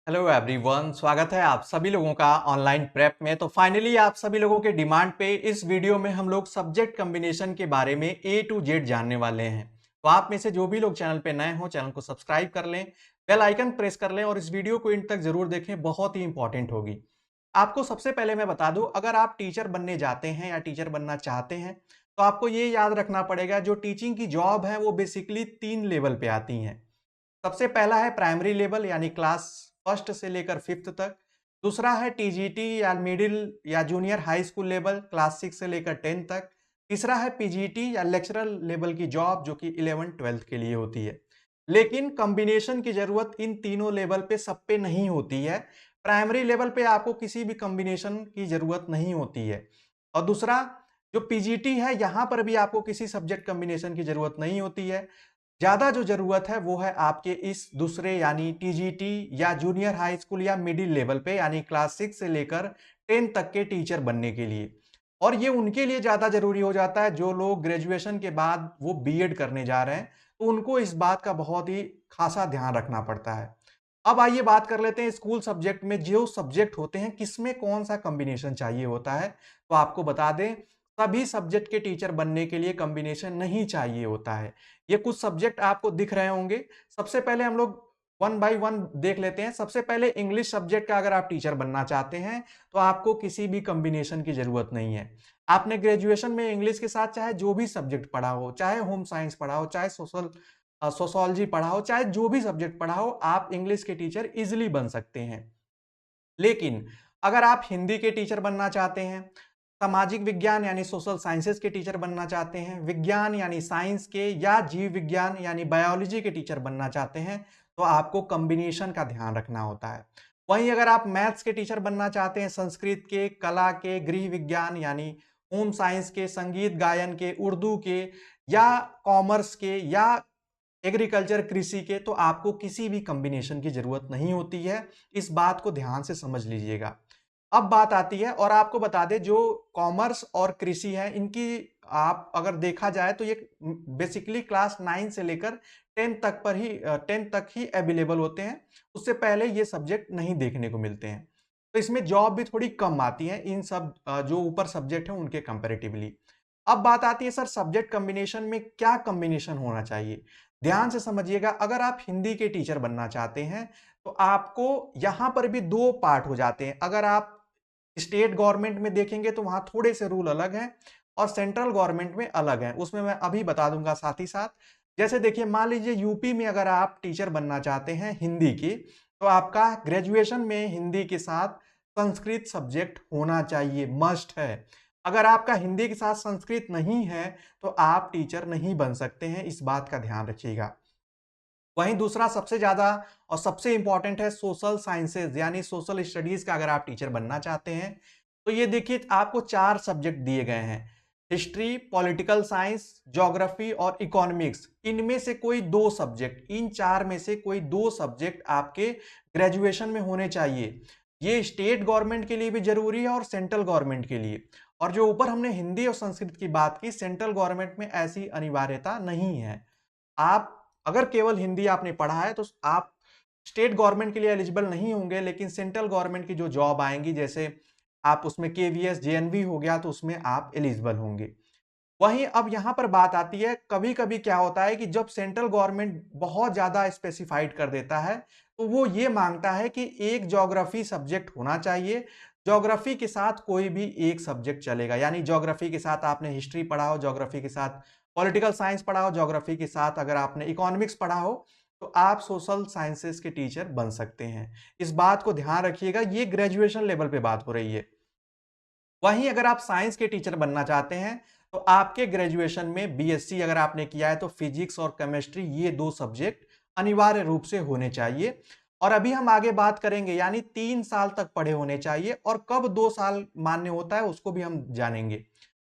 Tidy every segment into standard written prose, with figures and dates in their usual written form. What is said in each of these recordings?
Hello everyone, स्वागत है आप सभी लोगों का ऑनलाइन प्रेप में। तो फाइनली आप सभी लोगों के डिमांड पे इस वीडियो में हम लोग सब्जेक्ट कॉम्बिनेशन के बारे में ए टू जेड जानने वाले हैं। तो आप में से जो भी लोग चैनल पे नए हो, चैनल को सब्सक्राइब कर लें, बेल आइकन प्रेस कर लें और इस वीडियो को एंड तक जरूर देखें, बहुत ही इंपॉर्टेंट होगी। आपको सबसे पहले मैं बता दूं, अगर आप टीचर बनने जाते हैं या टीचर बनना चाहते हैं तो आपको ये याद रखना पड़ेगा, जो टीचिंग की जॉब है वो बेसिकली 3 लेवल पे आती हैं। सबसे पहला है प्राइमरी लेवल यानी क्लास फर्स्ट से लेकर फिफ्थ तक। दूसरा है टीजीटी या मिडिल या junior high school level, class 6 से लेकर 10 तक। तीसरा है पीजीटी या लेक्चरर लेवल की जॉब, जो कि 11 12 के लिए होती है। लेकिन कॉम्बिनेशन की जरूरत इन तीनों लेवल पे सब पे नहीं होती है। प्राइमरी लेवल पे आपको किसी भी कॉम्बिनेशन की जरूरत नहीं होती है। और दूसरा, जो पीजीटी है, यहाँ पर भी आपको किसी सब्जेक्ट कॉम्बिनेशन की जरूरत नहीं होती है। ज़्यादा जो ज़रूरत है वो है आपके इस दूसरे यानी टीजीटी या जूनियर हाई स्कूल या मिडिल लेवल पे यानी क्लास 6 से लेकर 10 तक के टीचर बनने के लिए। और ये उनके लिए ज़्यादा ज़रूरी हो जाता है जो लोग ग्रेजुएशन के बाद वो बीएड करने जा रहे हैं, तो उनको इस बात का बहुत ही खासा ध्यान रखना पड़ता है। अब आइए बात कर लेते हैं स्कूल सब्जेक्ट में जो सब्जेक्ट होते हैं किसमें कौन सा कॉम्बिनेशन चाहिए होता है। तो आपको बता दें, सभी सब्जेक्ट के टीचर बनने के लिए कॉम्बिनेशन नहीं चाहिए होता है। ये कुछ सब्जेक्ट आपको दिख रहे होंगे। सबसे पहले हम लोग वन बाय वन देख लेते हैं। सबसे पहले इंग्लिश सब्जेक्ट का अगर आप टीचर बनना चाहते हैं तो आपको किसी भी कॉम्बिनेशन की जरूरत नहीं है। आपने ग्रेजुएशन में इंग्लिश के साथ चाहे जो भी सब्जेक्ट पढ़ा हो, चाहे होम साइंस पढ़ा हो, चाहे सोशोलॉजी पढ़ा हो, चाहे जो भी सब्जेक्ट पढ़ा हो, आप इंग्लिश के टीचर इजिली बन सकते हैं। लेकिन अगर आप हिंदी के टीचर बनना चाहते हैं, सामाजिक विज्ञान यानी सोशल साइंसेज के टीचर बनना चाहते हैं, विज्ञान यानी साइंस के या जीव विज्ञान यानी बायोलॉजी के टीचर बनना चाहते हैं, तो आपको कॉम्बिनेशन का ध्यान रखना होता है। वहीं अगर आप मैथ्स के टीचर बनना चाहते हैं, संस्कृत के, कला के, गृह विज्ञान यानी होम साइंस के, संगीत गायन के, उर्दू के या कॉमर्स के या एग्रीकल्चर कृषि के, तो आपको किसी भी कॉम्बिनेशन की जरूरत नहीं होती है। इस बात को ध्यान से समझ लीजिएगा। अब बात आती है, और आपको बता दें, जो कॉमर्स और कृषि है इनकी आप अगर देखा जाए तो ये बेसिकली क्लास 9 से लेकर 10 तक ही अवेलेबल होते हैं। उससे पहले ये सब्जेक्ट नहीं देखने को मिलते हैं। तो इसमें जॉब भी थोड़ी कम आती है इन सब जो ऊपर सब्जेक्ट हैं उनके कंपेरेटिवली। अब बात आती है, सर सब्जेक्ट कॉम्बिनेशन में क्या कॉम्बिनेशन होना चाहिए। ध्यान से समझिएगा, अगर आप हिंदी के टीचर बनना चाहते हैं तो आपको यहां पर भी दो पार्ट हो जाते हैं। अगर आप स्टेट गवर्नमेंट में देखेंगे तो वहां थोड़े से रूल अलग हैं और सेंट्रल गवर्नमेंट में अलग हैं, उसमें मैं अभी बता दूंगा साथ ही साथ। जैसे देखिए, मान लीजिए यूपी में अगर आप टीचर बनना चाहते हैं हिंदी की, तो आपका ग्रेजुएशन में हिंदी के साथ संस्कृत सब्जेक्ट होना चाहिए, मस्ट है। अगर आपका हिंदी के साथ संस्कृत नहीं है तो आप टीचर नहीं बन सकते हैं, इस बात का ध्यान रखिएगा। वहीं दूसरा सबसे ज्यादा और सबसे इंपॉर्टेंट है सोशल साइंसेज यानी सोशल स्टडीज का अगर आप टीचर बनना चाहते हैं, तो ये देखिए आपको 4 सब्जेक्ट दिए गए हैं। हिस्ट्री, पॉलिटिकल साइंस, ज्योग्राफी और इकोनॉमिक्स। इनमें से कोई 2 सब्जेक्ट, इन 4 में से कोई 2 सब्जेक्ट आपके ग्रेजुएशन में होने चाहिए। ये स्टेट गवर्नमेंट के लिए भी जरूरी है और सेंट्रल गवर्नमेंट के लिए। और जो ऊपर हमने हिंदी और संस्कृत की बात की, सेंट्रल गवर्नमेंट में ऐसी अनिवार्यता नहीं है। आप अगर केवल हिंदी आपने पढ़ा है तो आप स्टेट गवर्नमेंट के लिए एलिजिबल नहीं होंगे, लेकिन सेंट्रल गवर्नमेंट की जो जॉब आएंगी, जैसे आप उसमें केवीएस जेएनवी हो गया, तो उसमें आप एलिजिबल होंगे। वहीं अब यहां पर बात आती है, कभी कभी क्या होता है कि जब सेंट्रल गवर्नमेंट बहुत ज्यादा स्पेसिफाइड कर देता है तो वो ये मांगता है कि एक ज्योग्राफी सब्जेक्ट होना चाहिए। ज्योग्राफी के साथ कोई भी एक सब्जेक्ट चलेगा, यानी ज्योग्राफी के साथ आपने हिस्ट्री पढ़ा हो, ज्योग्राफी के साथ पॉलिटिकल साइंस पढ़ा हो, ज्योग्राफी के साथ अगर आपने इकोनॉमिक्स पढ़ा हो, तो आप सोशल साइंसेस के टीचर बन सकते हैं। इस बात को ध्यान रखिएगा, ये ग्रेजुएशन लेवल पे बात हो रही है। वहीं अगर आप साइंस के टीचर बनना चाहते हैं तो आपके ग्रेजुएशन में बीएससी अगर आपने किया है तो फिजिक्स और केमिस्ट्री, ये 2 सब्जेक्ट अनिवार्य रूप से होने चाहिए। और अभी हम आगे बात करेंगे, यानी 3 साल तक पढ़े होने चाहिए, और कब 2 साल मान्य होता है उसको भी हम जानेंगे।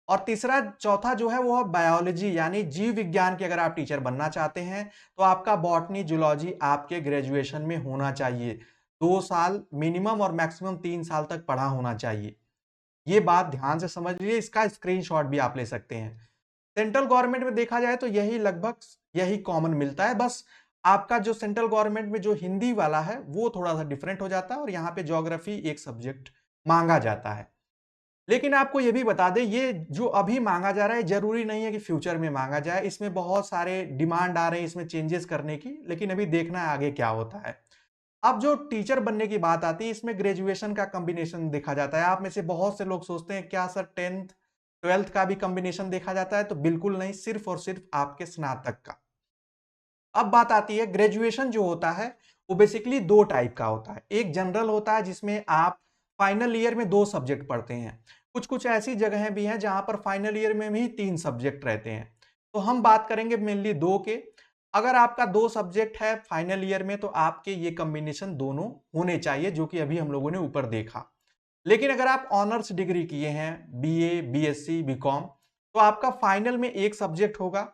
और तीसरा चौथा जो है वो है बायोलॉजी यानी जीव विज्ञान के अगर आप टीचर बनना चाहते हैं तो आपका बॉटनी जूलॉजी आपके ग्रेजुएशन में होना चाहिए। 2 साल मिनिमम और मैक्सिमम 3 साल तक पढ़ा होना चाहिए। ये बात ध्यान से समझ लीजिए, इसका स्क्रीनशॉट भी आप ले सकते हैं। सेंट्रल गवर्नमेंट में देखा जाए तो यही लगभग यही कॉमन मिलता है, बस आपका जो सेंट्रल गवर्नमेंट में जो हिंदी वाला है वो थोड़ा सा डिफरेंट हो जाता है और यहाँ पे ज्योग्राफी एक सब्जेक्ट मांगा जाता है। लेकिन आपको ये भी बता दें, ये जो अभी मांगा जा रहा है जरूरी नहीं है कि फ्यूचर में मांगा जाए, इसमें बहुत सारे डिमांड आ रहे हैं इसमें चेंजेस करने की, लेकिन अभी देखना है आगे क्या होता है। अब जो टीचर बनने की बात आती है इसमें ग्रेजुएशन का कॉम्बिनेशन देखा जाता है। आप में से बहुत से लोग सोचते हैं क्या सर 10th 12th का भी कॉम्बिनेशन देखा जाता है, तो बिल्कुल नहीं, सिर्फ और सिर्फ आपके स्नातक का। अब बात आती है ग्रेजुएशन जो होता है वो बेसिकली दो टाइप का होता है। एक जनरल होता है जिसमें आप फाइनल ईयर में 2 सब्जेक्ट पढ़ते हैं। कुछ कुछ ऐसी जगहें भी हैं जहां पर फाइनल ईयर में भी 3 सब्जेक्ट रहते हैं। तो हम बात करेंगे मेनली 2 के। अगर आपका 2 सब्जेक्ट है फाइनल ईयर में तो आपके ये कॉम्बिनेशन दोनों होने चाहिए, जो कि अभी हम लोगों ने ऊपर देखा। लेकिन अगर आप ऑनर्स डिग्री किए हैं, बीए, बीएससी, बीकॉम, तो आपका फाइनल में एक सब्जेक्ट होगा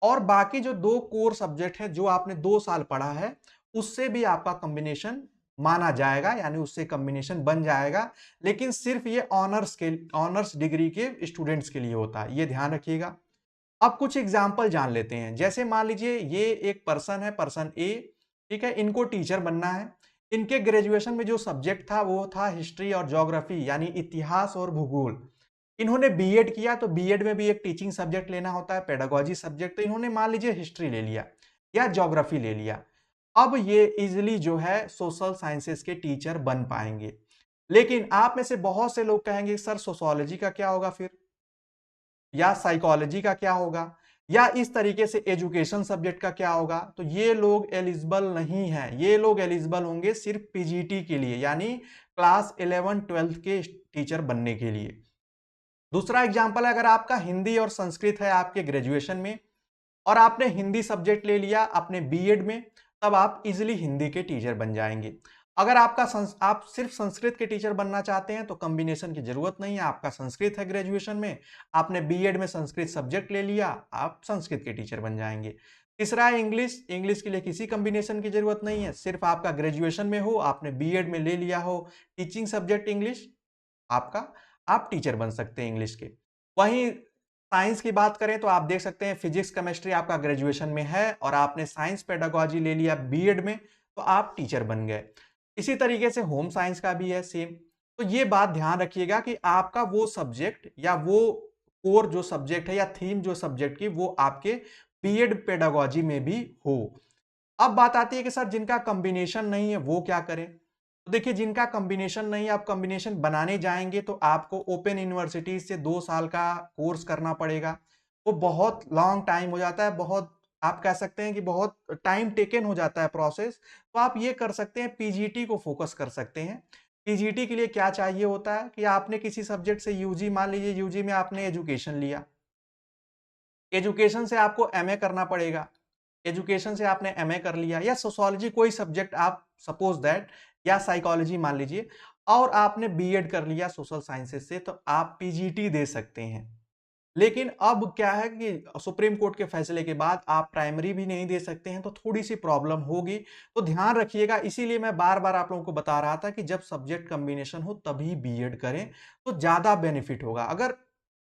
और बाकी जो 2 कोर सब्जेक्ट हैं जो आपने 2 साल पढ़ा है, उससे भी आपका कॉम्बिनेशन माना जाएगा, यानी उससे कॉम्बिनेशन बन जाएगा। लेकिन सिर्फ ये ऑनर्स डिग्री के स्टूडेंट्स के लिए होता है, ये ध्यान रखिएगा। अब कुछ एग्जाम्पल जान लेते हैं। जैसे मान लीजिए ये एक पर्सन है, पर्सन ए, ठीक है, इनको टीचर बनना है। इनके ग्रेजुएशन में जो सब्जेक्ट था वो था हिस्ट्री और ज्योग्राफी, यानी इतिहास और भूगोल। इन्होंने बीएड किया तो बीएड में भी एक टीचिंग सब्जेक्ट लेना होता है, पेडागोजी सब्जेक्ट, तो इन्होंने मान लीजिए हिस्ट्री ले लिया या ज्योग्राफी ले लिया। अब ये इजिली जो है सोशल साइंसेस के टीचर बन पाएंगे। लेकिन आप में से बहुत से लोग कहेंगे सर सोशोलॉजी का क्या होगा फिर, या साइकोलॉजी का क्या होगा, या इस तरीके से एजुकेशन सब्जेक्ट का क्या होगा। तो ये लोग एलिजिबल नहीं है, ये लोग एलिजिबल होंगे सिर्फ पीजीटी के लिए, यानी क्लास 11 12 के टीचर बनने के लिए। दूसरा एग्जाम्पल है, अगर आपका हिंदी और संस्कृत है आपके ग्रेजुएशन में और आपने हिंदी सब्जेक्ट ले लिया अपने बीएड में, तब आप इजिली हिंदी के टीचर बन जाएंगे। अगर आप सिर्फ संस्कृत के टीचर बनना चाहते हैं तो कॉम्बिनेशन की जरूरत नहीं है। आपका संस्कृत है ग्रेजुएशन में, आपने बीएड में संस्कृत सब्जेक्ट ले लिया, आप संस्कृत के टीचर बन जाएंगे। तीसरा है इंग्लिश। इंग्लिश के लिए किसी कॉम्बिनेशन की जरूरत नहीं है, सिर्फ आपका ग्रेजुएशन में हो, आपने बीएड में ले लिया हो टीचिंग सब्जेक्ट इंग्लिश आपका, आप टीचर बन सकते हैं इंग्लिश के। वहीं साइंस की बात करें तो आप देख सकते हैं फिजिक्स केमिस्ट्री आपका ग्रेजुएशन में है और आपने साइंस पेडागोजी ले लिया बीएड में, तो आप टीचर बन गए। इसी तरीके से होम साइंस का भी है सेम। तो ये बात ध्यान रखिएगा कि आपका वो सब्जेक्ट या वो कोर जो सब्जेक्ट है या थीम जो सब्जेक्ट की वो आपके बीएड पेडागोजी में भी हो। अब बात आती है कि सर जिनका कॉम्बिनेशन नहीं है वो क्या करें। तो देखिए जिनका कॉम्बिनेशन नहीं है, आप कॉम्बिनेशन बनाने जाएंगे तो आपको ओपन यूनिवर्सिटी से 2 साल का कोर्स करना पड़ेगा। वो बहुत लॉन्ग टाइम हो जाता है, बहुत आप कह सकते हैं कि बहुत टाइम टेकन हो जाता है प्रोसेस। तो आप ये कर सकते हैं, पीजीटी को फोकस कर सकते हैं। पीजीटी के लिए क्या चाहिए होता है कि आपने किसी सब्जेक्ट से यूजी, मान लीजिए यूजी में आपने एजुकेशन लिया, एजुकेशन से आपको एमए करना पड़ेगा। एजुकेशन से आपने एमए कर लिया या सोशियोलॉजी कोई सब्जेक्ट आप सपोज दैट, या साइकोलॉजी मान लीजिए, और आपने बीएड कर लिया सोशल साइंसेज से, तो आप पीजीटी दे सकते हैं। लेकिन अब क्या है कि सुप्रीम कोर्ट के फैसले के बाद आप प्राइमरी भी नहीं दे सकते हैं, तो थोड़ी सी प्रॉब्लम होगी। तो ध्यान रखिएगा, इसीलिए मैं बार बार आप लोगों को बता रहा था कि जब सब्जेक्ट कॉम्बिनेशन हो तभी बीएड करें तो ज्यादा बेनिफिट होगा। अगर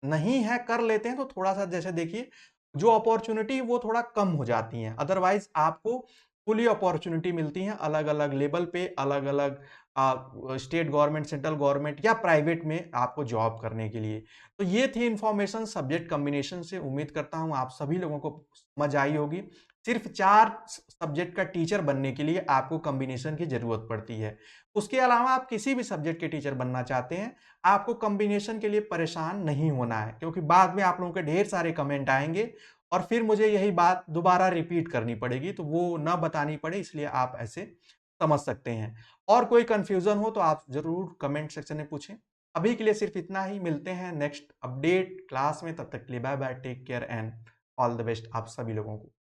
नहीं है कर लेते हैं तो थोड़ा सा जैसे देखिए जो अपॉर्चुनिटी वो थोड़ा कम हो जाती हैं, अदरवाइज आपको फुली अपॉर्चुनिटी मिलती हैं अलग अलग लेवल पे, अलग अलग स्टेट गवर्नमेंट, सेंट्रल गवर्नमेंट या प्राइवेट में आपको जॉब करने के लिए। तो ये थी इंफॉर्मेशन सब्जेक्ट कॉम्बिनेशन से। उम्मीद करता हूं आप सभी लोगों को समझ आई होगी। सिर्फ 4 सब्जेक्ट का टीचर बनने के लिए आपको कॉम्बिनेशन की जरूरत पड़ती है। उसके अलावा आप किसी भी सब्जेक्ट के टीचर बनना चाहते हैं, आपको कॉम्बिनेशन के लिए परेशान नहीं होना है, क्योंकि बाद में आप लोगों के ढेर सारे कमेंट आएंगे और फिर मुझे यही बात दोबारा रिपीट करनी पड़ेगी, तो वो ना बतानी पड़े, इसलिए आप ऐसे समझ सकते हैं। और कोई कंफ्यूजन हो तो आप जरूर कमेंट सेक्शन में पूछें। अभी के लिए सिर्फ इतना ही, मिलते हैं नेक्स्ट अपडेट क्लास में, तब तक के लिए bye bye, take care and all the best आप सभी लोगों को।